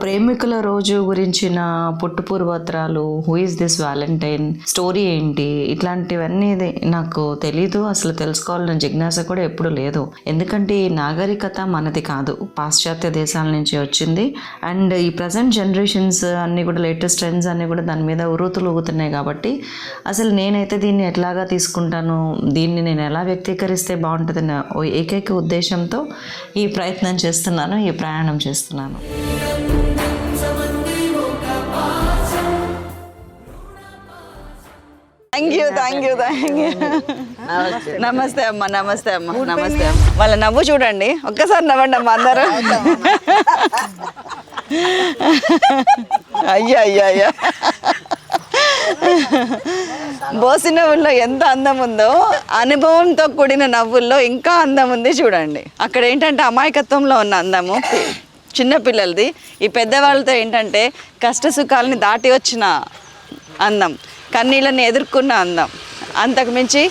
ప్రేమికుల రోజు గురించిన పుట్టుపూర్వోత్తరాలు, who is this Valentine, story ఏంటి, ఇట్లాంటివన్నీ నాకు తెలీదు. అసలు తెలుసుకోవాలన్న జిజ్ఞాస కూడా ఎప్పుడు లేదు. ఎందుకంటే ఈ నాగరికత మనది కాదు, పాశ్చాత్య దేశాల నుంచి వచ్చింది. అండ్ ఈ ప్రజెంట్ జనరేషన్స్ అన్నీ కూడా, లేటెస్ట్ ట్రెండ్స్ అన్నీ కూడా దాని మీద ఉరుతులు ఊగుతున్నాయి. కాబట్టి అసలు నేనైతే దీన్ని ఎట్లాగా తీసుకుంటాను, దీన్ని నేను ఎలా వ్యక్తీకరిస్తే బాగుంటుందన్న ఏకైక ఉద్దేశంతో ఈ ప్రయత్నం చేస్తున్నాను, ఈ ప్రయాణం చేస్తున్నాను. Thank you. నమస్తే అమ్మ. వాళ్ళ నవ్వు చూడండి, ఒక్కసారి నవ్వండి అమ్మ అందరూ. అయ్యా బోసి నవ్వుల్లో ఎంత అందం ఉందో, అనుభవంతో కూడిన నవ్వుల్లో ఇంకా అందం ఉంది చూడండి. అక్కడ ఏంటంటే అమాయకత్వంలో ఉన్న అందము చిన్నపిల్లలది, ఈ పెద్దవాళ్ళతో ఏంటంటే కష్ట సుఖాలని దాటి వచ్చిన అందం, కన్నీళ్ళని ఎదుర్కొన్న అందం, అంతకుమించి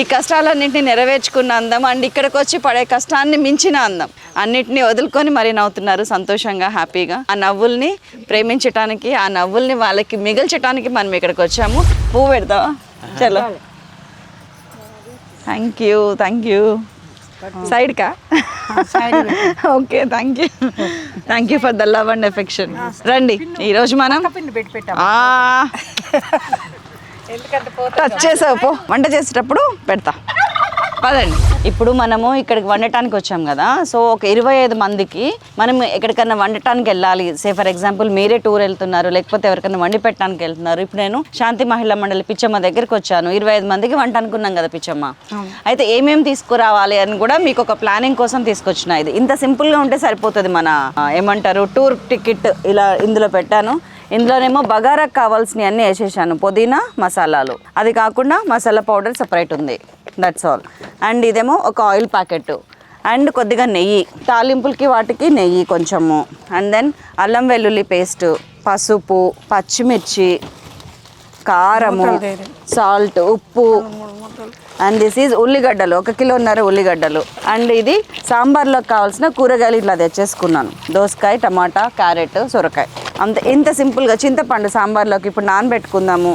ఈ కష్టాలన్నింటినీ నెరవేర్చుకున్న అందం, అండ్ ఇక్కడికి వచ్చి పడే కష్టాన్ని మించిన అందం. అన్నిటినీ వదులుకొని మరీ నవ్వుతున్నారు సంతోషంగా, హ్యాపీగా. ఆ నవ్వుల్ని ప్రేమించటానికి, ఆ నవ్వుల్ని వాళ్ళకి మిగిల్చడానికి మనం ఇక్కడికి వచ్చాము. పువ్వు పెడతావా? చలో. Thank you. సైడ్కా? Okay, thank you for the love and affection. రండి, ఈరోజు మనం టచ్ చేసావు పో, వంట చేసేటప్పుడు పెడతా, పదండి. ఇప్పుడు మనము ఇక్కడికి వండటానికి వచ్చాం కదా, సో ఒక 25 మందికి మనం ఎక్కడికన్నా వండటానికి వెళ్ళాలి. సే ఫర్ ఎగ్జాంపుల్ మీరే టూర్ వెళ్తున్నారు, లేకపోతే ఎవరికైనా వండి పెట్టడానికి వెళ్తున్నారు. ఇప్పుడు నేను శాంతి మహిళా మండలి పిచ్చమ్మ దగ్గరికి వచ్చాను. 25 మందికి వంట అనుకున్నాం కదా పిచ్చమ్మ. అయితే ఏమేమి తీసుకురావాలి అని కూడా మీకు ఒక ప్లానింగ్ కోసం తీసుకొచ్చిన. ఇది ఇంత సింపుల్గా ఉంటే సరిపోతుంది. మన ఏమంటారు, టూర్ టికెట్ ఇలా ఇందులో పెట్టాను. ఇందులోనేమో బగారాకు కావాల్సినవి అన్నీ వేసేసాను. పుదీనా, మసాలాలు, అది కాకుండా మసాలా పౌడర్ సపరేట్ ఉంది, దట్స్ ఆల్. అండ్ ఇదేమో ఒక ఆయిల్ ప్యాకెట్, అండ్ కొద్దిగా నెయ్యి, తాలింపులకి వాటికి నెయ్యి కొంచెము, అండ్ దెన్ అల్లం వెల్లుల్లి పేస్ట్, పసుపు, పచ్చిమిర్చి, కారము, సాల్ట్, ఉప్పు, అండ్ దిస్ ఈజ్ ఉల్లిగడ్డలు, 1.5 కిలో ఉల్లిగడ్డలు. అండ్ ఇది సాంబార్లోకి కావాల్సిన కూరగాయలు ఇట్లా తెచ్చేసుకున్నాను. దోసకాయ, టమాటా, క్యారెట్, సొరకాయ, అంతే. ఇంత సింపుల్గా. చింతపండు సాంబార్లోకి ఇప్పుడు నానబెట్టుకుందాము.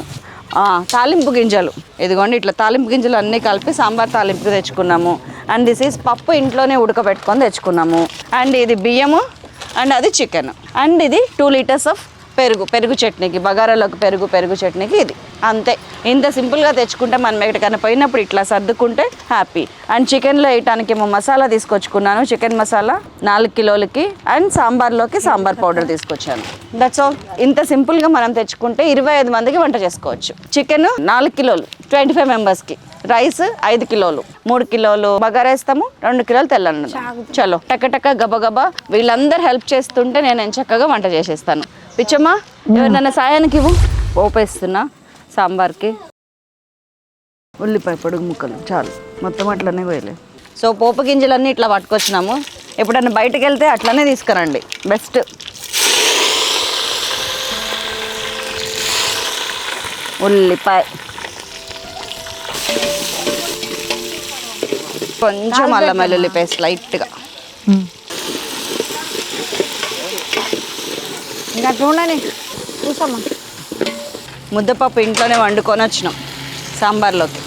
తాలింపు గింజలు, ఇదిగోండి ఇట్లా తాలింపు గింజలు అన్నీ కలిపి సాంబార్ తాలింపుకి తెచ్చుకున్నాము. అండ్ దిస్ ఈజ్ పప్పు ఇంట్లోనే ఉడకబెట్టుకొని తెచ్చుకున్నాము. అండ్ ఇది బియ్యము, అండ్ అది చికెన్. అండ్ ఇది 2 లీటర్స్ ఆఫ్ పెరుగు చట్నీకి, బగారాలోకి పెరుగు చట్నీకి ఇది. అంతే. ఇంత సింపుల్గా తెచ్చుకుంటే మనం ఎక్కడికైనా పోయినప్పుడు ఇట్లా సర్దుకుంటే హ్యాపీ. అండ్ చికెన్లో వేయటానికి ఏమో మసాలా తీసుకొచ్చుకున్నాను, చికెన్ మసాలా 4 కిలోలకి. అండ్ సాంబార్లోకి సాంబార్ పౌడర్ తీసుకొచ్చాను. That's all. ఇంత సింపుల్గా మనం తెచ్చుకుంటే 25 మందికి వంట చేసుకోవచ్చు. చికెన్ 4 కిలోలు 25 మెంబర్స్కి, రైస్ 5 కిలోలు, 3 కిలోలు బగారా వేస్తాము, 2 కిలోలు తెల్లన్నం. చలో టక గబగబా వీళ్ళందరూ హెల్ప్ చేస్తుంటే నేను ఎంచక్కగా వంట చేసేస్తాను. పిచ్చమ్మా, ఎవరినన్నా సాయానికి ఇవ్వు. పోపేస్తున్నా సాంబార్కి. ఉల్లిపాయ పొడుగు ముక్కలు చాలు, మొత్తం అట్లనే పోయలే. సో పోపు గింజలన్నీ ఇట్లా పట్టుకొచ్చినాము. ఎప్పుడన్నా బయటకు వెళ్తే అట్లనే తీసుకురండి, బెస్ట్. ఉల్లిపాయ, కొంచెం అల్లం వెల్లుల్లి పేస్ట్ లైట్గా. ఇంకా చూడండి, చూసామా. ముద్దపప్పు ఇంట్లోనే వండుకొని వచ్చినాం సాంబార్లోకి.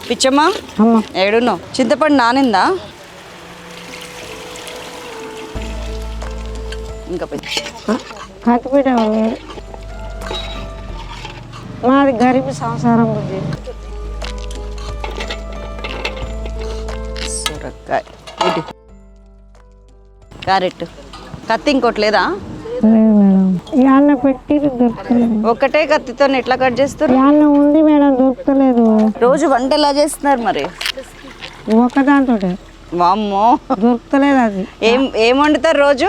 పిచ్చమ్మా, ఏడున్నావు? చింతపండు నానిందా? ఇంకా కత్తిపీట మాది గరీబ్ సంసారం బుద్ధి. సొరకాయ, ఇటు క్యారెట్, కత్తి ఇంకోటి లేదా? లేదు మేడం, యాన్న పెట్టి దొరకలేదు. ఒకటే కత్తితో ఎట్లా కట్ చేస్తారు? యాన్న ఉంది మేడం, దొరకలేదు. రోజు వంట ఎలా చేస్తున్నారు మరి? ఒకదాంతో వామ్మో, దొరకలేదు. అది ఏం వండుతారు రోజు?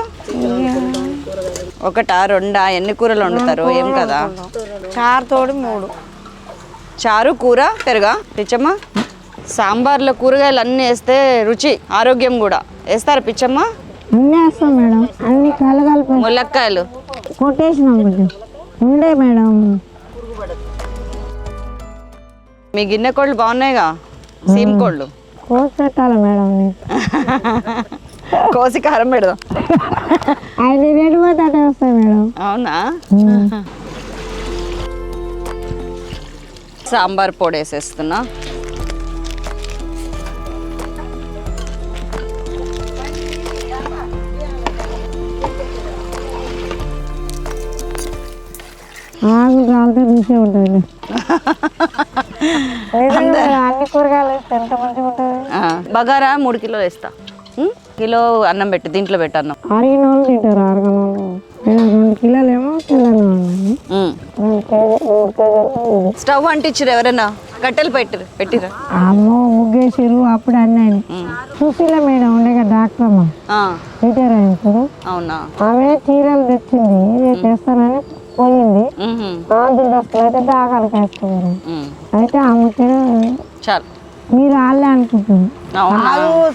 1, 2 ఎన్ని కూరలు వండుతారు? ఏం కదా, చారు తోడు 3. చారు, కూర, పెరుగా. పిచ్చమ్మ, సాంబార్లో కూరగాయలు అన్నీ వేస్తే రుచి, ఆరోగ్యం కూడా. వేస్తారా పిచ్చమ్మ? అన్నీ వేస్తాం మేడం, అన్ని కలగలిపి. ములక్కాయలు కొట్టేసినాం ఉండే మేడం. మీ గిన్నె కోళ్ళు బాగున్నాయిగా, సీమ్ కోళ్ళు. కోసి పెట్టాలి మేడం నీకు. కోసి కారం పెడదాం. 5 రేటు పోతే అటే వస్తాయి మేడం. అవునా? సాంబార్ పొడి వేసేస్తున్నా. ఆకు కాలితే రుచి ఉంటుంది. అన్ని కూరగాయలు వేస్తే ఎంత మంచిగా ఉంటుంది. బగారా 3 కిలోలు వేస్తా. కిలో అన్నం పెట్టి దీంట్లో పెట్టు అన్నం. అరిగిన వాళ్ళు తింటారు. అరగన వాళ్ళు 2 కిలోలు ఏమో తెల్లని వాళ్ళు. 2 కేజీలు. స్టవ్ అంటించారు ఎవరైనా? కట్టెలు పెట్టిరా? అమ్మో ముగ్గేసారు అప్పుడు అన్నీ చూసిలే మేడం ఉండగా డాక్టర్ అమ్మ రిటైర్ అయ్యింది. అవునా? ఆమె చీరలు తెచ్చింది చేస్తానని పోయింది. ఆంధ్ర దస్తులు అయితే దాకాలకు వేసుకున్నారు. అయితే ఆ ముచ్చట చాలు మీరు వాళ్ళే అనుకుంటుంది.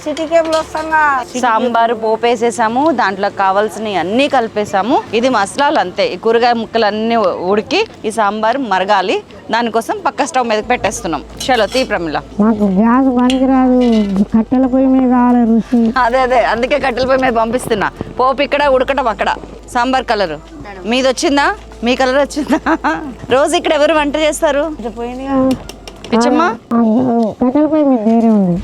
సిటీ కేబుల్ వస్తాగా. సాంబార్ పోపేసేసాము, దాంట్లో కావాల్సినవి అన్నీ కలిపేసాము. ఇది మసాలాలు అంతే. ఈ కూరగాయ ముక్కలు అన్నీ ఉడికి ఈ సాంబార్ మరగాలి. దానికోసం పక్క స్టవ్ మీదకి పెట్టేస్తున్నాం. చలో తీ ప్రమిళ. మాకు గ్యాస్ పనికిరాదు, కట్టెల పొయ్యి మీద కావాలి రుచి. అదే అందుకే కట్టెల పొయ్యి మీద పంపిస్తున్నా. పోపు ఇక్కడ, ఉడకటం అక్కడ. సాంబార్ కలర్ మీది వచ్చిందా? మీ కలర్ వచ్చిందా? రోజు ఇక్కడ ఎవరు వంట చేస్తారు? పిచ్చమ్మా కట్టెల పొయ్యి మీద వేరే ఉంది.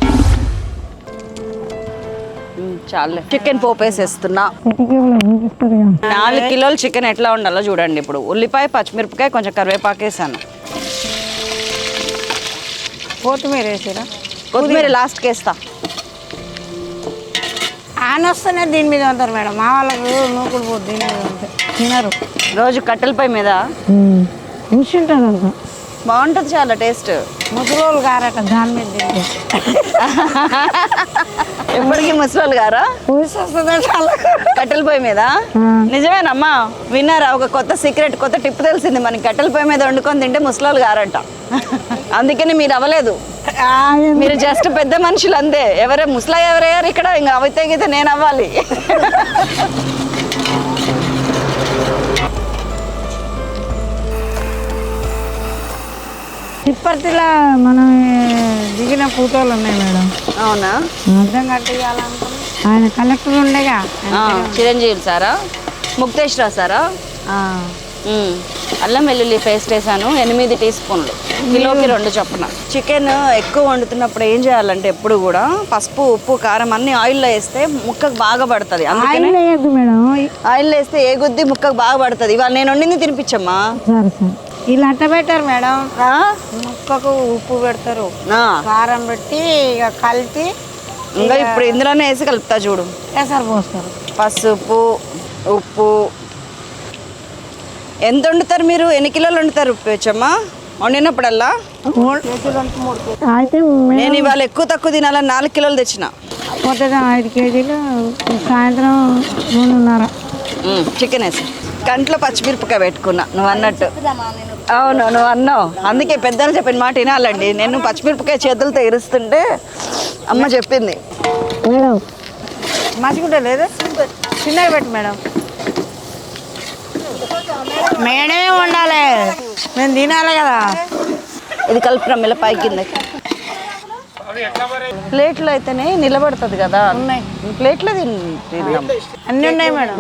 చాలే. చికెన్ పోపేసేస్తున్నా. సిటీ కేబుల్ చూపిస్తుంది. 4 కిలోలు చికెన్ ఎట్లా ఉండాలో చూడండి. ఇప్పుడు ఉల్లిపాయ, పచ్చిమిరపకాయ, కొంచెం కరివేపాకు వేసాను. కొత్తిమీర వేసారా? కొత్తిమీర లాస్ట్కి వేస్తా. ఆయన వస్తేనే దీని మీద ఉంటారు మేడం. మా వాళ్ళకు నూకుడు పోదు దీని మీద ఉంటాయి, తినరు. రోజు కట్టెలపై మీద రుచి ఉంటుంది అంత బాగుంటుంది. చాలా టేస్ట్. ముసలోళ్ళు గారట దాని మీద తింటే. ఎప్పటికీ ముసలోళ్ళు గారా? రుచి వస్తుంది కట్టెల పొయ్యి మీద. నిజమేనమ్మా? విన్నారా? ఒక కొత్త సీక్రెట్, కొత్త టిప్ తెలిసింది మనకి. కట్టెల పొయ్యి మీద వండుకొని తింటే ముసలోళ్ళు గారంట. అందుకని మీరు అవ్వలేదు. మీరు జస్ట్ పెద్ద మనుషులు అంతే. ఎవరే ముసలా ఎవరయ్యారు ఇక్కడ? ఇంకా అవితే గీతే నేను అవ్వాలి. తిప్పర్తిలా మనం దిగిన ఫోటోలు ఉన్నాయి మేడం. అవునా? అర్థం కట్టియాలనుకుని ఆయన కలెక్టర్ ఉండేగా. చిరంజీవి సారా? ముక్తేశ్వర సారా? అల్లం వెల్లుల్లి పేస్ట్ వేసాను 8 టీ స్పూన్లు. కిలోకి 2 చొప్పున. చికెన్ ఎక్కువ వండుతున్నప్పుడు ఏం చేయాలంటే ఎప్పుడు కూడా పసుపు, ఉప్పు, కారం అన్ని ఆయిల్లో వేస్తే ముక్కకు బాగా పడుతుంది. మేడం ఆయిల్ వేస్తే ఏ గుద్ది ముక్కకు బాగా పడుతుంది. ఇవాళ నేను వండింది తినిపించమ్మా. సరే సరే. ఇలా అట్ట పెట్టారు మేడం. ముక్కకు ఉప్పు పెడతారు, కారం పెట్టి ఇక కలిపి ఇంకా ఇప్పుడు ఇందులోనే వేసి కలుపుతా చూడు. ఎసరు పోస్తారు. పసుపు, ఉప్పు. ఎంత వండుతారు మీరు? ఎన్ని కిలోలు వండుతారు వచ్చమ్మా వండినప్పుడల్లా? అయితే నేను ఇవాళ ఎక్కువ తక్కువ తినాలని 4 కిలోలు తెచ్చిన. పొద్దున 5 కేజీలు, సాయంత్రం 2.5. చికెన్ వేసి కంట్లో పచ్చిమిరపకాయ పెట్టుకున్నా నువ్వు అన్నట్టు. అవును, నువ్వు అన్నావు. అందుకే పెద్దలు చెప్పిన మాట వినాలండి. నేను పచ్చిమిరపకాయ చేతులతో ఇరుస్తుంటే అమ్మ చెప్పింది. మేడం మంచిగా లేదు, చిన్నగా పెట్టు మేడం. మేడమే ఉండాలి, మేము తినాలి కదా. ఇది కలుపురా మిల్లపాయ కిందకి. ప్లేట్లో అయితేనే నిలబడుతుంది కదా. ప్లేట్లో అన్నీ ఉన్నాయి మేడం.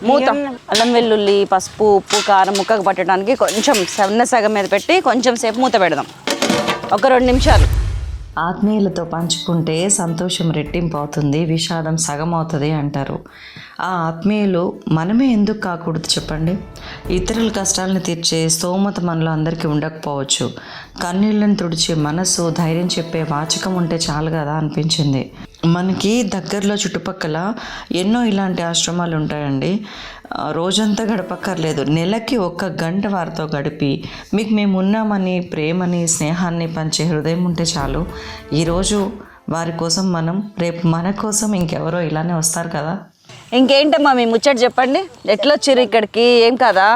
మూత. అల్లం వెల్లుల్లి, పసుపు, ఉప్పు, కారం ముక్కకు పట్టడానికి కొంచెం సగం మీద పెట్టి కొంచెం సేపు మూత పెడదాం. ఒక 2 నిమిషాలు. ఆత్మీయులతో పంచుకుంటే సంతోషం రెట్టింపు అవుతుంది, విషాదం సగం అవుతుంది అంటారు. ఆ ఆత్మీయులు మనమే ఎందుకు కాకూడదు చెప్పండి? ఇతరుల కష్టాలను తీర్చే స్తోమత మనలో అందరికీ ఉండకపోవచ్చు. కన్నీళ్ళని తుడిచే మనసు, ధైర్యం చెప్పే వాచకం ఉంటే చాలు కదా అనిపించింది. మనకి దగ్గరలో చుట్టుపక్కల ఎన్నో ఇలాంటి ఆశ్రమాలు ఉంటాయండి. రోజంతా గడపక్కర్లేదు, నెలకి 1 గంట వారితో గడిపి మీకు మేము ఉన్నామని, ప్రేమని, స్నేహాన్ని పంచే హృదయం ఉంటే చాలు. ఈరోజు వారి కోసం మనం, రేపు మన కోసం ఇంకెవరో ఇలానే వస్తారు కదా. ఇంకేంటమ్మా మీ ముచ్చట చెప్పండి. ఎట్లా వచ్చారు ఇక్కడికి? ఏం కదా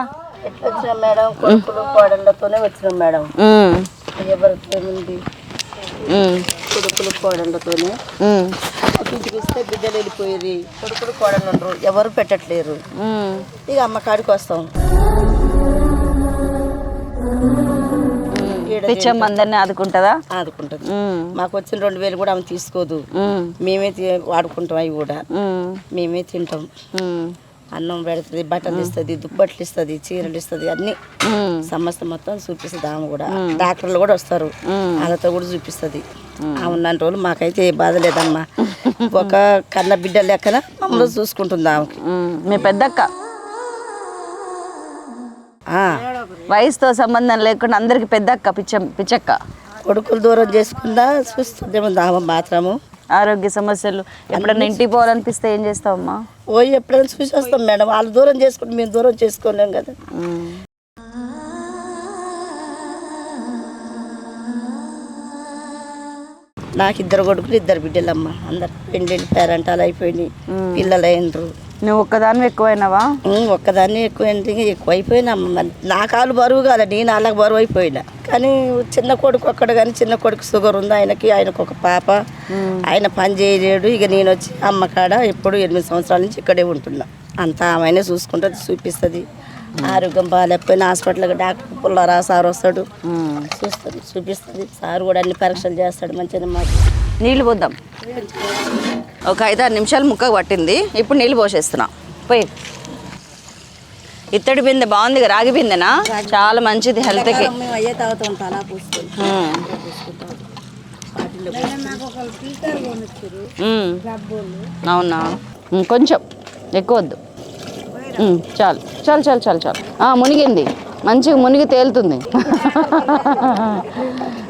వచ్చినాం మేడం, కొడుకులు కోడళ్ళతోనే వచ్చినాం మేడం. ఎవరికి కొడుకులు కోడళ్ళతోనే ఇంటికి వస్తే బిడ్డలు వెళ్ళిపోయేది, కొడుకులు కోడళ్ళు ఉండరు, ఎవరు పెట్టట్లేరు. ఇక అమ్మ కాడికి వస్తాం. పిచ్చమ్మ అందరినీ ఆదుకుంటుందా? ఆదుకుంటుంది. మాకు వచ్చిన 2,000 కూడా ఆమె తీసుకోదు. మేమే వాడుకుంటాం, అవి కూడా మేమే తింటాం. అన్నం పెడుతుంది, బట్టలు ఇస్తుంది, దుప్పట్లు ఇస్తుంది, చీరలు ఇస్తుంది, అన్ని సమస్త మొత్తం చూపిస్తుంది. ఆమె కూడా డాక్టర్లు కూడా వస్తారు, వాళ్ళతో కూడా చూపిస్తుంది. ఆమె ఉన్న రోజులు మాకైతే ఏ బాధ లేదమ్మా. ఒక కన్న బిడ్డ లెక్కన మమ్మల్ని చూసుకుంటుంది ఆమెకి. మీ పెద్దక్క వయసుతో సంబంధం లేకుండా అందరికి పెద్దక్క పిచ్చక్క. కొడుకులు దూరం చేసుకుందా చూస్తుందేమో ఆమె మాత్రము. ఆరోగ్య సమస్యలు ఎప్పుడన్నా ఇంటికి పోవాలనిపిస్తే ఏం చేస్తావమ్మా? పోయి ఎప్పుడైనా చూసి వస్తాం మేడం. వాళ్ళు దూరం చేసుకుంటే మేము దూరం చేసుకోలేం కదా. నాకు 2 కొడుకులు 2 బిడ్డలమ్మ. అందరు పెళ్ళిళ్ళు పేరంటాలు అయిపోయినాయి, పిల్లలు అయినరు. నువ్వు ఒక్కదాన్ని ఎక్కువైనావా? ఒక్కదాన్ని ఎక్కువ అయిపోయినా. నా కాలు బరువు కాదు, నేను వాళ్ళకి బరువు అయిపోయినా. కానీ చిన్న కొడుకు ఒక్కడు, కానీ చిన్న కొడుకు షుగర్ ఉంది ఆయనకు ఒక పాప. ఆయన పని చేయలేడు. ఇక నేను వచ్చి అమ్మ కాడ ఎప్పుడు 8 సంవత్సరాల నుంచి ఇక్కడే ఉంటున్నా. అంతా ఆమెనే చూసుకుంటుంది, చూపిస్తుంది. ఆరోగ్యం బాగాలేకపోయినా హాస్పిటల్కి డాక్టర్ పుల్లారా సార్ వస్తాడు, చూస్తుంది, చూపిస్తుంది. సార్ కూడా అన్ని పరీక్షలు చేస్తాడు మంచిగా. మాకు నీళ్ళు పోద్దాం. ఒక 5-6 నిమిషాలు ముక్కకు పట్టింది. ఇప్పుడు నీళ్ళు పోసేస్తున్నా. పోయి ఇత్తడి బిందె బాగుంది, రాగి బిందెనా? చాలా మంచిది హెల్త్కి. మేము అయ్యే తాగుతాం, తలా పూసుకొని. అవునా? కొంచెం ఎక్కువ వద్దు. చాలు చాలు చాలు చాలు చాలు. మునిగింది, మంచిగా మునిగి తేలుతుంది.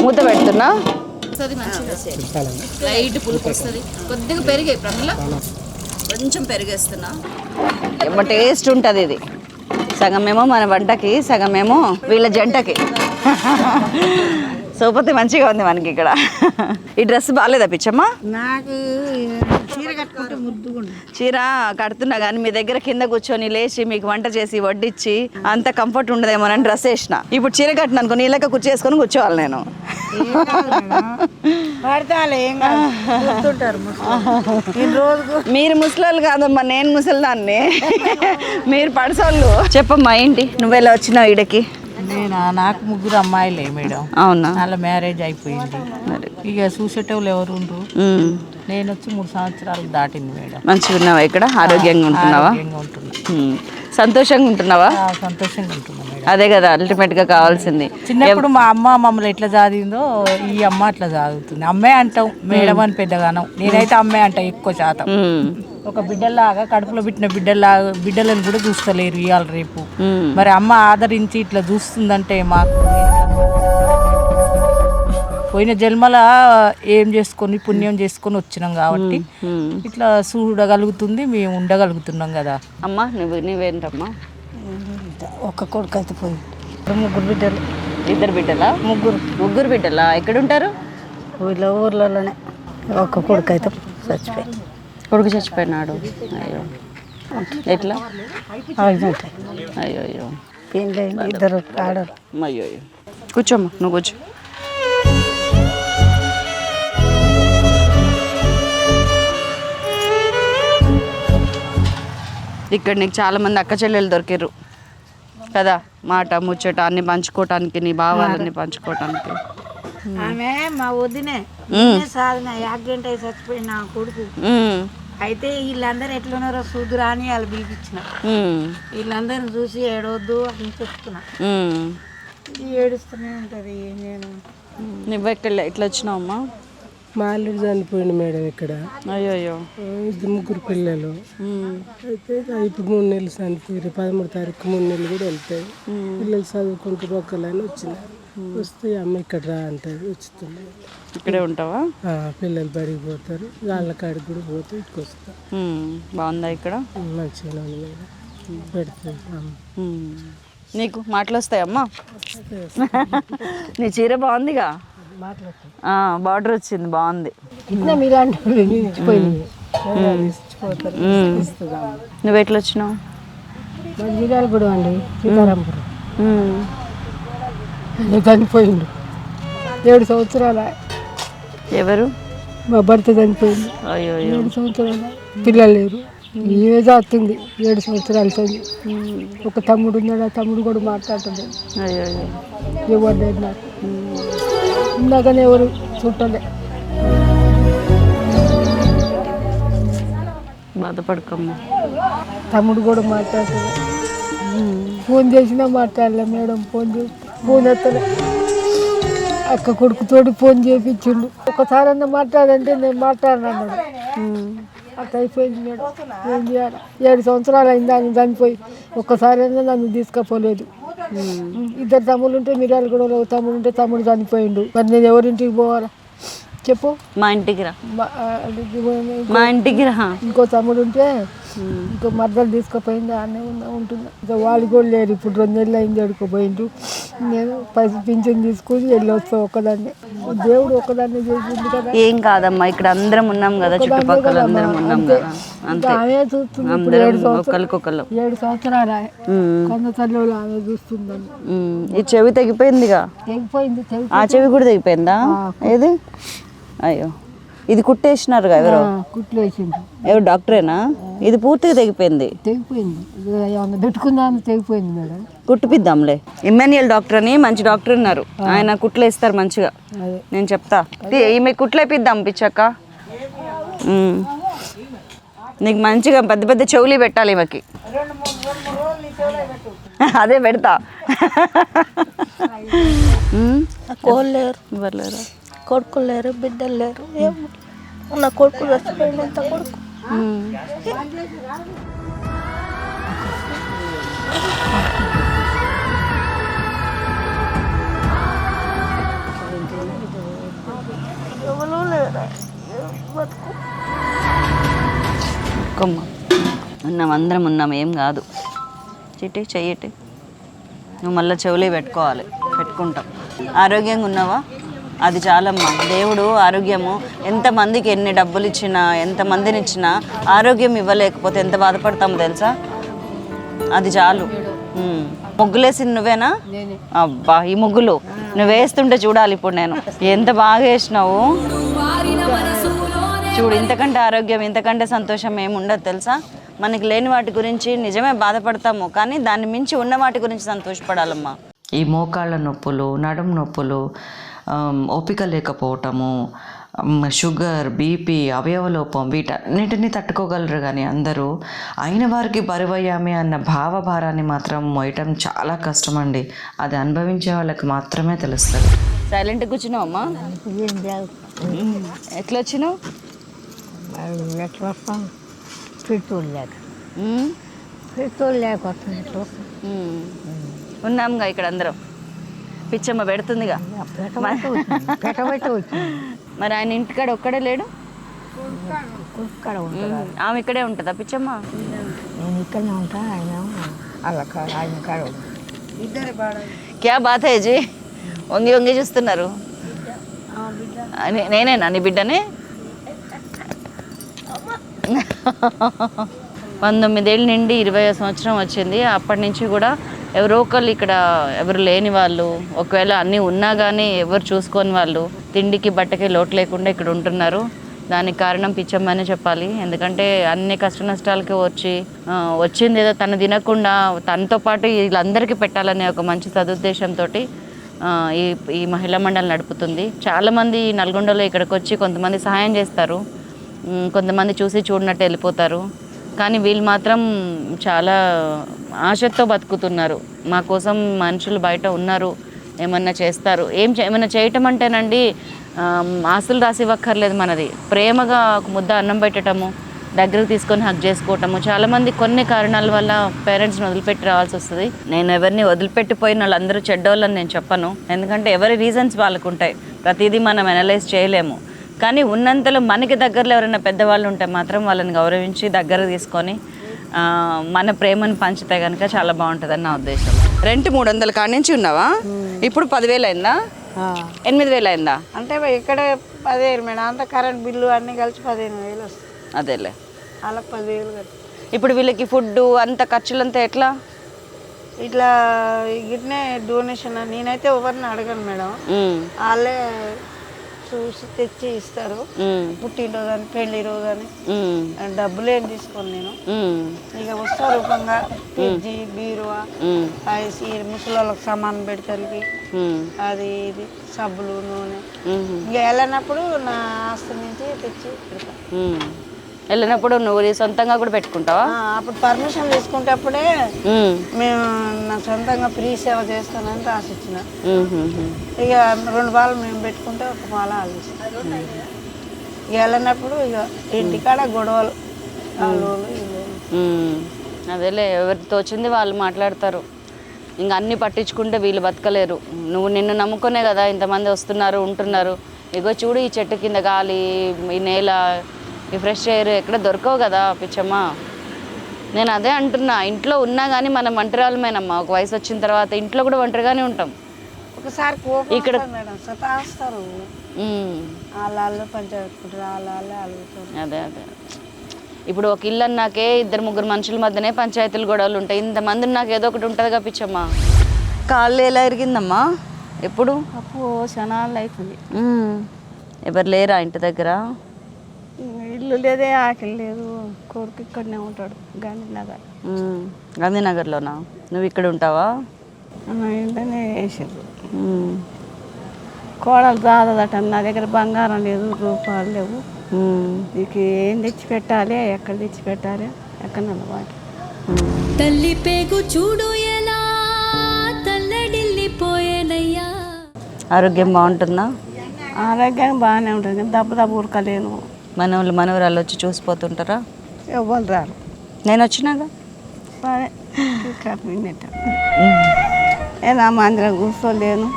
మూత పెడుతున్నా. లైట్ పులుపు వస్తుంది. కొద్దిగా పెరిగే ప్రమిళ, కొంచెం పెరిగేస్తున్నా. ఏమో టేస్ట్ ఉంటుంది ఇది. సగమేమో మన వంటకి, సగమేమో వీళ్ళ జంటకి. సోపతి మంచిగా ఉంది మనకి ఇక్కడ. ఈ డ్రెస్ బాగాలేదా పిచ్చమ్మ? నాకు చీర కట్టుకుంటే ముద్దుగుండు. చీర కడుతున్నా కానీ మీ దగ్గర కింద కూర్చొని లేచి మీకు వంట చేసి వడ్డిచ్చి అంత కంఫర్ట్ ఉండదేమోనని డ్రెస్ వేసిన. ఇప్పుడు చీర కట్టిన అనుకో, నీళ్ళక కూర్చేసుకొని కూర్చోవాలి నేను. మీరు ముసలోళ్ళు కాదమ్మా, నేను ముసలిదాన్ని. మీరు పడసోళ్ళు. చెప్పమ్మా ఏంటి, నువ్వెలా వచ్చినావు ఈడకి? నాకు 3 అమ్మాయిలే మేడం. అవునా? వాళ్ళ మ్యారేజ్ అయిపోయింది. ఇక చూసేటోళ్ళు ఎవరు ఉండరు. నేను వచ్చి 3 సంవత్సరాలు దాటింది మేడం. మంచిగా ఉన్నావా ఇక్కడ? ఆరోగ్యంగా ఉంటున్నావా? సంతోషంగా ఉంటున్నావా? సంతోషంగా ఉంటున్నా మేడం. అదే కదా అల్టిమేట్ గా కావాల్సింది. చిన్నప్పుడు మా అమ్మ మమ్మల్ని ఎట్లా చదివిందో ఈ అమ్మ అట్లా చదువుతుంది. అమ్మే అంటాం మేడం అని పెద్దగానం. నేనైతే అమ్మే అంటా ఎక్కువ శాతం. ఒక బిడ్డలాగా కడుపులో పెట్టిన బిడ్డలను కూడా చూస్తలేరు ఇవాళ రేపు. మరి అమ్మ ఆదరించి ఇట్లా చూస్తుందంటే మాకు పోయిన జన్మల ఏం చేసుకొని పుణ్యం చేసుకొని వచ్చినాం కాబట్టి ఇట్లా చూడగలుగుతుంది, మేము ఉండగలుగుతున్నాం కదా. అమ్మా నువ్వేంటమ్మా? ఒక్క కొడుకు అయితే పోయింది. 3 బిడ్డలు. 2 బిడ్డలా? 3 బిడ్డలా? ఎక్కడుంటారు? ఊర్లలోనే. ఒక్క కొడుకు అయితే చచ్చిపోయింది. కొడుకు చచ్చిపోయినాడు. అయ్యో, ఎట్లా? అయ్యో అయ్యో, 2 ఆడరు. అయ్యో. కూర్చోమ్మా, నువ్వు కూర్చో. ఇక్కడ నీకు చాలా మంది అక్క చెల్లెలు దొరికిర్రు కదా, మాట ముచ్చట అన్ని పంచుకోవటానికి, నీ భావాలన్నీ పంచుకోవటానికి. ఆమె మా వదినే సాధన యాక్సిడెంట్ అయి చచ్చిపోయిన కొడుకు. అయితే వీళ్ళందరూ ఎట్లున్నారో చూదురా అని వాళ్ళు పిలిపించిన. వీళ్ళందరిని చూసి ఏడవద్దు అని చెప్తున్నా. ఏడుస్తూనే ఉంటుంది. నేను నువ్వు ఎట్లా వచ్చినావమ్మా? మా అల్లుడు చనిపోయింది మేడం ఇక్కడ. అయ్యో. 3 పిల్లలు. అయితే ఇప్పుడు 3 నెలలు చనిపోయారు. 13వ తారీఖు 3 నెలలు కూడా వెళ్తాయి. పిల్లలు చదువుకుంటారు ఒక్కలని వచ్చినారు. వస్తే అమ్మ ఇక్కడ రా అంటారు, వచ్చుతున్నాయి. ఇక్కడే ఉంటావా? పిల్లలు బడికి పోతారు, వాళ్ళ కాడికి కూడా పోతే ఇక్కడికి వస్తారు. బాగుందా ఇక్కడ? మంచిగా ఉంది మేడం. పెడుతుంది. నీకు మాటలు వస్తాయమ్మా? నీ చీర బాగుందిగా, బార్డర్ వచ్చింది, బాగుంది. నువ్వు ఎట్లా వచ్చినావు? జిల్లాలగూడ అండి, సీతారాంపురం. చనిపోయిండు 7 సంవత్సరాల. ఎవరు? మా భర్త చనిపోయింది. అయ్యో. 7 సంవత్సరాల. పిల్లలు లేరు. ఏజ్ అవుతుంది. 7 సంవత్సరాలు చదివి. ఒక తమ్ముడు ఉన్నాడు, ఆ తమ్ముడు కూడా మాట్లాడుతుంది. అయ్యో. ఎవరు లేదు నాకు. ఇందాకనే ఎవరు చుట్టలే. బాధపడకమ్మా. తమ్ముడు కూడా మాట్లాడుతుంది. ఫోన్ చేసినా మాట్లాడలే మేడం. ఫోన్ ఎత్తలే. అక్క కొడుకుతోటి ఫోన్ చేయించిండు. ఒకసారన్నా మాట్లాడంటే నేను మాట్లాడినాడు. అట్లా అయిపోయింది మేడం. ఏం చేయాలి? 7 సంవత్సరాలు అయింది ఆయన చనిపోయి. ఒక్కసారైనా నన్ను తీసుకుపోలేదు. 2 తమ్ముళ్ళు ఉంటే మిర్యాల కూడా తమ్ముడు ఉంటే తమ్ముడు చనిపోయిండు. మరి నేను ఎవరింటికి పోవాలా చెప్పు? మా ఇంటికి రా. మా ఇంటికి రా. ఇంకో తమ్ముడు ఉంటే ఇంకో మద్దలు తీసుకుపోయింది. ఆనే ఉంటున్నా. ఇంకా వాళ్ళు కూడా లేరు. ఇప్పుడు 2 నెలలు అయింది ఎడుకోపోయిండు. నేను పింఛన్ తీసుకుని వెళ్ళి వస్తాను ఒక్కదాన్ని. దేవుడు ఒక్కదాన్ని చేసింది కదా. ఏం కాదమ్మా, ఇక్కడ అందరం ఉన్నాం కదా, చుట్టుపక్కల అందరం ఉన్నాం కదా. అంతే. ఆమె చూస్తుంది. ఇప్పుడు 7 సంవత్సరాలు కన్న తల్లి ఆమె చూస్తుందని. ఈ చెవి తెగిపోయిందిగా. తెగిపోయింది. ఆ చెవి కూడా తెగిపోయిందా? ఏది? అయ్యో, ఇది కుట్టేసినారుగా ఎవరో. కుట్లు వేసింది. ఎవరు? డాక్టరేనా? ఇది పూర్తిగా తెగిపోయింది. తెగిపోయింది. ఏమన్నా పెట్టుకుందాం. తెగిపోయింది మేడం. కుట్టిపిద్దాంలే. ఇమ్మాన్యుయల్ డాక్టర్ అని మంచి డాక్టర్ ఉన్నారు. ఆయన కుట్లు వేస్తారు మంచిగా. నేను చెప్తా. ఈమె కుట్లు వేపిద్దాం పిచ్చక్క. నీకు మంచిగా పెద్ద పెద్ద చెవులు పెట్టాలి ఈమెకి. అదే పెడతా. కోళ్ళు లేరు, ఎవరు లేరా? కొడుకులు లేరు, బిడ్డలు లేరు. ఏం ఉన్న కొడుకు చచ్చిపోయింది. ఎంత కొడుకు ఎవరు లేరా? బతుకు ఉన్నాం, అందరం ఉన్నాం. ఏం కాదు. చిట్టి చెయ్యటి. నువ్వు మళ్ళీ చెవులే పెట్టుకోవాలి. పెట్టుకుంటాం. ఆరోగ్యంగా ఉన్నావా? అది చాలమ్మా. దేవుడు ఆరోగ్యము, ఎంతమందికి ఎన్ని డబ్బులు ఇచ్చినా, ఎంతమందిని ఇచ్చినా ఆరోగ్యం ఇవ్వలేకపోతే ఎంత బాధపడతామో తెలుసా? అది చాలు. ముగ్గులేసింది నువ్వేనా? అబ్బా, ఈ ముగ్గులు నువ్వు వేస్తుంటే చూడాలి ఇప్పుడు నేను. ఎంత బాగా వేసినావు చూడు. ఇంతకంటే ఆరోగ్యం, ఇంతకంటే సంతోషం ఏమి ఉండదు తెలుసా? మనకి లేని వాటి గురించి నిజమే బాధపడతాము, కానీ దాన్ని మించి ఉన్న వాటి గురించి సంతోషపడాలమ్మా. ఈ మోకాళ్ళ నొప్పులు, నడుము నొప్పులు, ఓపిక లేకపోవటము, షుగర్, బీపీ, అవయవలోపం, వీటన్నిటినీ తట్టుకోగలరు. కానీ అందరూ అయిన వారికి బరువయ్యామే అన్న భావభారాన్ని మాత్రం మోయటం చాలా కష్టం అండి. అది అనుభవించే వాళ్ళకి మాత్రమే తెలుస్తుంది. సైలెంట్గా కూర్చున్నావు అమ్మా. ఎట్లా వచ్చినావు? ఎట్లా వస్తాం? పెట్రోల్ లేక. పెట్రోల్ లేక వస్తాం. ఎట్లా వస్తాం? ఉన్నాంగా ఇక్కడ అందరం. పిచ్చమ్మ పెడుతుందిగా. మరి ఆయన ఇంటికాడ ఒక్కడే లేడు? ఆమె ఇక్కడే ఉంటుందా పిచ్చమ్మ? నేను ఇక్కడనే ఉంటా. ఆయన కాడ. క్యా బాత్ హై జీ? వంగి వంగి చూస్తున్నారు. నేనేనా నీ బిడ్డనే? 19 ఏళ్ళ నుండి 20వ సంవత్సరం వచ్చింది. అప్పటి నుంచి కూడా ఎవరో ఒకళ్ళు ఇక్కడ, ఎవరు లేని వాళ్ళు, ఒకవేళ అన్నీ ఉన్నా కానీ ఎవరు చూసుకొని వాళ్ళు, తిండికి బట్టకి లోటు లేకుండా ఇక్కడ ఉంటున్నారు. దానికి కారణం పిచ్చమ్మనే చెప్పాలి. ఎందుకంటే అన్ని కష్ట నష్టాలకి వచ్చింది ఏదో తను తినకుండా తనతో పాటు వీళ్ళందరికీ పెట్టాలనే ఒక మంచి సదుద్దేశంతో ఈ మహిళా మండలి నడుపుతుంది. చాలామంది నల్గొండలో ఇక్కడికి వచ్చి కొంతమంది సహాయం చేస్తారు, కొంతమంది చూసి చూడనట్టు వెళ్ళిపోతారు. కానీ వీళ్ళు మాత్రం చాలా ఆశతో బతుకుతున్నారు. మా కోసం మనుషులు బయట ఉన్నారు, ఏమన్నా చేస్తారు. ఏమన్నా చేయటం అంటేనండి ఆస్తులు రాసి ఇవ్వక్కర్లేదు. మనది ప్రేమగా ఒక ముద్ద అన్నం పెట్టడము, దగ్గరకు తీసుకొని హక్ చేసుకోవటము. చాలామంది కొన్ని కారణాల వల్ల పేరెంట్స్ని వదిలిపెట్టి రావాల్సి వస్తుంది. నేను ఎవరిని వదిలిపెట్టిపోయిన వాళ్ళందరూ చెడ్డోళ్ళని నేను చెప్పను. ఎందుకంటే ఎవరి రీజన్స్ వాళ్ళకు ఉంటాయి. ప్రతిదీ మనం అనలైజ్ చేయలేము. కానీ ఉన్నంతలో మనకి దగ్గరలో ఎవరైనా పెద్దవాళ్ళు ఉంటే మాత్రం వాళ్ళని గౌరవించి దగ్గర తీసుకొని మన ప్రేమను పంచితే కనుక చాలా బాగుంటుందని నా ఉద్దేశం. రెంట్ 300 కాడి నుంచి ఉన్నావా? ఇప్పుడు 10,000 అయిందా? 8,000 అయిందా? అంటే ఇక్కడ 10,000 మేడం. అంత కరెంట్ బిల్లు అన్నీ కలిసి 15,000 వస్తుంది. అదేలే. వాళ్ళకి 10,000 కట్టి. ఇప్పుడు వీళ్ళకి ఫుడ్ అంత ఖర్చులంతా ఎట్లా? ఇట్లా ఇట్నే డొనేషన్. నేనైతే ఎవరిని అడగను మేడం. వాళ్ళే చూసి తెచ్చి ఇస్తారు. పుట్టినరోజు అని పెళ్లి రోజు అని డబ్బులు ఏం తీసుకోను నేను. ఇక వస్తా రూపంగా ఫ్రిడ్జి బీరువా ముసలిళ్ళకి సామాన్ పెడతానికి అది ఇది సబ్బులు నూనె ఇక వెళ్ళినప్పుడు నా ఆస్తి నుంచి తెచ్చి పెడతాను. వెళ్ళినప్పుడు నువ్వు సొంతంగా కూడా పెట్టుకుంటావా? అప్పుడు పర్మిషన్ తీసుకుంటేప్పుడే మేము నా సొంతంగా ఫ్రీ సేవ చేస్తానని రాసిచ్చిన. ఇక 2 బాలు మేము పెట్టుకుంటే 1 బాల ఆలోచిస్తాం. ఇక వెళ్ళినప్పుడు ఇక ఇంటికాడ గొడవలు అదేలే, ఎవరితో వచ్చింది వాళ్ళు మాట్లాడతారు. ఇంకా అన్ని పట్టించుకుంటే వీళ్ళు బతకలేరు. నువ్వు నిన్ను నమ్ముకునే కదా ఇంతమంది వస్తున్నారు ఉంటున్నారు. ఇగో చూడు, ఈ చెట్టు కింద గాలి, ఈ నేల, ఈ ఫ్రెష్ ఎయిర్ ఎక్కడ దొరకవు కదా పిచ్చమ్మ. నేను అదే అంటున్నా, ఇంట్లో ఉన్నా కానీ మనం ఒంటరివాళ్ళమేనమ్మా. ఒక వయసు వచ్చిన తర్వాత ఇంట్లో కూడా ఒంటరిగానే ఉంటాం. ఒకసారి ఇక్కడ మేడం సతాస్తారు, వాళ్ళు పంచాయతీ అలుగుతారు. అదే అదే, ఇప్పుడు ఒక ఇల్లు అన్నాకే 2-3 మనుషుల మధ్యనే పంచాయతీలు గొడవలు ఉంటాయి. ఇంతమంది నాకు ఏదో ఒకటి ఉంటుందిగా పిచ్చమ్మ. కాళ్ళు ఎలా ఎరిగిందమ్మా? ఎప్పుడు? అప్పు క్షణాలు అవుతుంది. ఎవరు లేరా ఇంటి దగ్గర? ఇల్లు లేదే, ఆకలి లేదు. కొడుకు ఇక్కడనే ఉంటాడు గాంధీనగర్. గాంధీనగర్లోనా? నువ్వు ఇక్కడ ఉంటావా? ఇంటనే వేసారు. కోడలు రాదట, నా దగ్గర బంగారం లేదు, రూపాయలు లేవు, నీకు ఏం తెచ్చి పెట్టాలి, ఎక్కడ తెచ్చి పెట్టాలి, ఎక్కడ నిలబడి. తల్లి పేగు చూడు ఎలా తల్లడిల్లిపోయేనయ్యా. ఆరోగ్యం బాగుంటుందా? ఆరోగ్యం బాగానే ఉంటుంది, దెబ్బ ఉరకలేను. మనవరాళ్ళు వచ్చి చూసిపోతుంటారా? ఎవ్వరు రారు. నేను వచ్చినాగా సరే నా మందిరం కూర్చోలేను,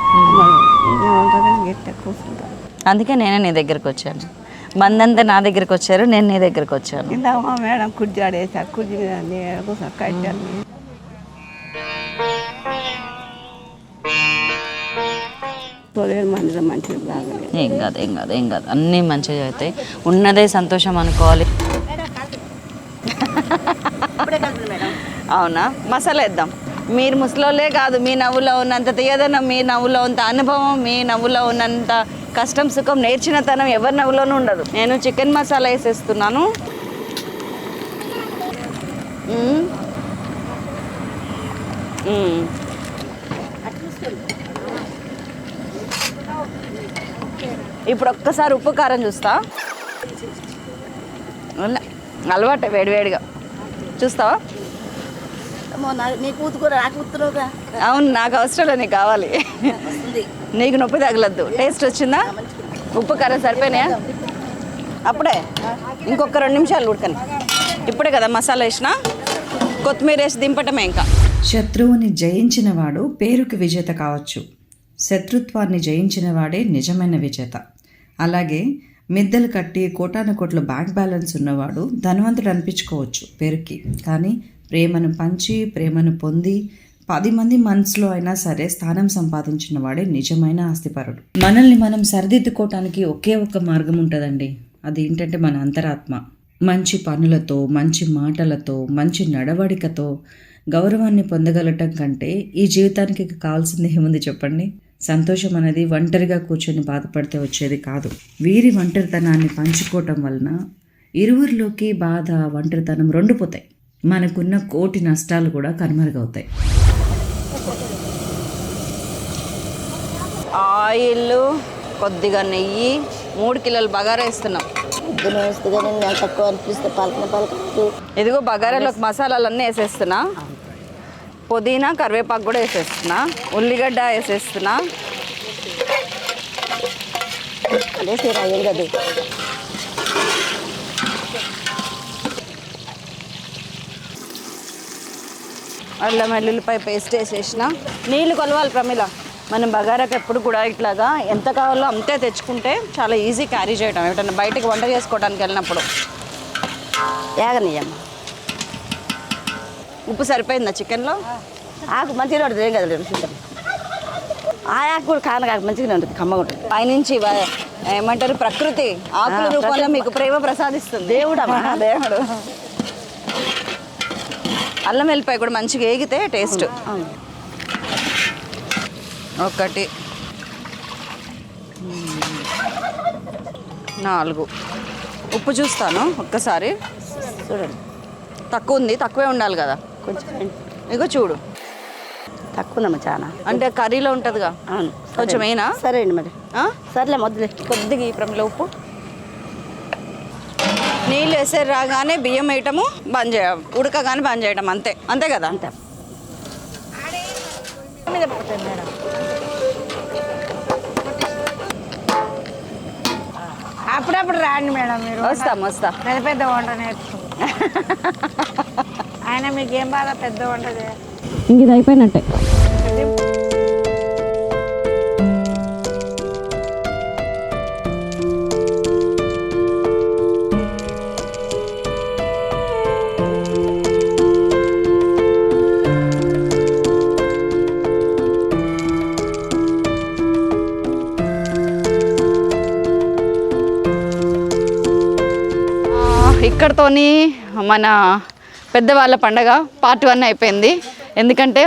గట్ట కూర్చుంటా. అందుకే నేనే నీ దగ్గరికి వచ్చాను. మందంతా నా దగ్గరికి వచ్చారు, నేను నీ దగ్గరికి వచ్చాను. ఇందాక మా మేడం కుర్చీ ఆడేసా, కుర్చీ మీద కూర్చో కట్టాను. మందిరం మంచిది బాగలేదు. ఏం కాదు ఏం కాదు ఏం కాదు, అన్నీ మంచిగా అవుతాయి. ఉన్నదే సంతోషం అనుకోవాలి. అవునా? మసాలా వేద్దాం. మీరు ముసలోళ్ళే కాదు, మీ నవ్వులో ఉన్నంత తీయదనం, మీ నవ్వులో ఉన్నంత అనుభవం, మీ నవ్వులో ఉన్నంత కష్టం సుఖం నేర్చిన తనం ఎవరి నవ్వులోనూ ఉండదు. నేను చికెన్ మసాలా వేసేస్తున్నాను. ఇప్పుడు ఒక్కసారి ఉప్పు కారం చూస్తా. అలవాటే వేడివేడిగా చూస్తావా? నీ కూతురు ఆ కూతురుగా. అవును, నాకు అవసరం లేదు, నీకు కావాలి. నీకు నొప్పి తగలద్దు. టేస్ట్ వచ్చిందా? ఉప్పు కారం సరిపోయినాయా? అప్పుడే ఇంకొక 2 నిమిషాలు ఉడకని. ఇప్పుడే కదా మసాలా వేసిన, కొత్తిమీర వేసి దింపటమే. ఇంకా శత్రువుని జయించినవాడు పేరుకి విజేత కావచ్చు, శత్రుత్వాన్ని జయించిన వాడే నిజమైన విజేత. అలాగే మిద్దెలు కట్టి కోటాను కోట్ల బ్యాంక్ బ్యాలెన్స్ ఉన్నవాడు ధనవంతుడు అనిపించుకోవచ్చు పేరుకి, కానీ ప్రేమను పంచి ప్రేమను పొంది 10 మంది మనసులో అయినా సరే స్థానం సంపాదించిన వాడే నిజమైన ఆస్తిపరుడు. మనల్ని మనం సరిదిద్దుకోవటానికి ఒకే ఒక్క మార్గం ఉంటుందండి. అది ఏంటంటే మన అంతరాత్మ. మంచి పనులతో, మంచి మాటలతో, మంచి నడవడికతో గౌరవాన్ని పొందగలటం కంటే ఈ జీవితానికి కావాల్సింది ఏముంది చెప్పండి? సంతోషం అనేది ఒంటరిగా కూర్చొని బాధపడితే వచ్చేది కాదు. వీరి ఒంటరితనాన్ని పంచుకోవటం వలన ఇరువురిలోకి బాధ, ఒంటరితనం 2 పోతాయి. మనకున్న కోటి నష్టాలు కూడా కనుమరుగవుతాయి. ఆయిల్, కొద్దిగా నెయ్యి, 3 కిలోలు బగారా వేస్తున్నాం. తక్కువ అనిపిస్తే పలక. ఇదిగో బగారాలోకి మసాలాలన్నీ వేసేస్తున్నా. పుదీనా, కరివేపాకు కూడా వేసేస్తున్నా. ఉల్లిగడ్డ వేసేస్తున్నా. అల్లం వెల్లుల్లిపాయ పేస్ట్ వేసేసిన. నీళ్ళు కొలవాలి ప్రమిళ. మనం బగారాకు ఎప్పుడు కూడా ఇట్లాగా ఎంత కావాలో అంతే తెచ్చుకుంటే చాలా ఈజీ క్యారీ చేయడం. ఏమిటన్నా బయటకు వంట చేసుకోవడానికి వెళ్ళినప్పుడు. యాగనీయమ్మ. ఉప్పు సరిపోయిందా చికెన్లో? ఆకు మంచిగా ఉంటుంది, ఏం కదా రుచి. ఆ ఆకు కూడా కానగాకు మంచిగానే ఉంటుంది, కమ్మగా ఉంటుంది. పైనుంచి ఏమంటారు, ప్రకృతి ఆకుల రూపంలో మీకు ప్రేమ ప్రసాదిస్తుంది. దేవుడమ్మా, దేవుడు. అల్లం వెల్లిపాయ కూడా మంచిగా ఏగితే టేస్ట్. ఒకటి 4. ఉప్పు చూస్తాను ఒక్కసారి. చూడండి తక్కువ ఉంది, తక్కువే ఉండాలి కదా. కొంచెం ఇగో చూడు, తక్కువనమ్మా చాలా. అంటే కర్రీలో ఉంటుందిగా, అవును కొంచెం అయినా. సరే అండి మరి. సర్లే మొదలే. కొద్దిగా ఈ ప్రమిలో ఉప్పు. నీళ్ళు వేసే రాగానే బియ్యం వేయటము బంద్ చేయడం, ఉడకగానే బంద్ చేయడం, అంతే అంతే కదా. అంతే. మీద పోతుంది మేడం. అప్పుడప్పుడు రాండి మేడం మీరు. వస్తా. పెద్ద పెద్ద వంట నేర్చుకుంటాం. ఆయన మీకేం బాధ పెద్ద వంట చేయాలి. ఇంక ఇది అయిపోయినట్టే. ఇక్కడతోని మన పెద్దవాళ్ళ పండగ పార్ట్ 1 అయిపోయింది. ఎందుకంటే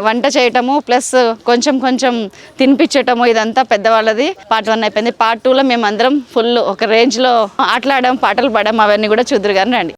వంట చేయటము ప్లస్ కొంచెం తినిపించటము ఇదంతా పెద్దవాళ్ళది పార్ట్ 1 అయిపోయింది. పార్ట్ 2లో మేమందరం ఫుల్ ఒక రేంజ్లో ఆటలాడడం, పాటలు పాడడం అవన్నీ కూడా చూద్దరు కానీ రండి.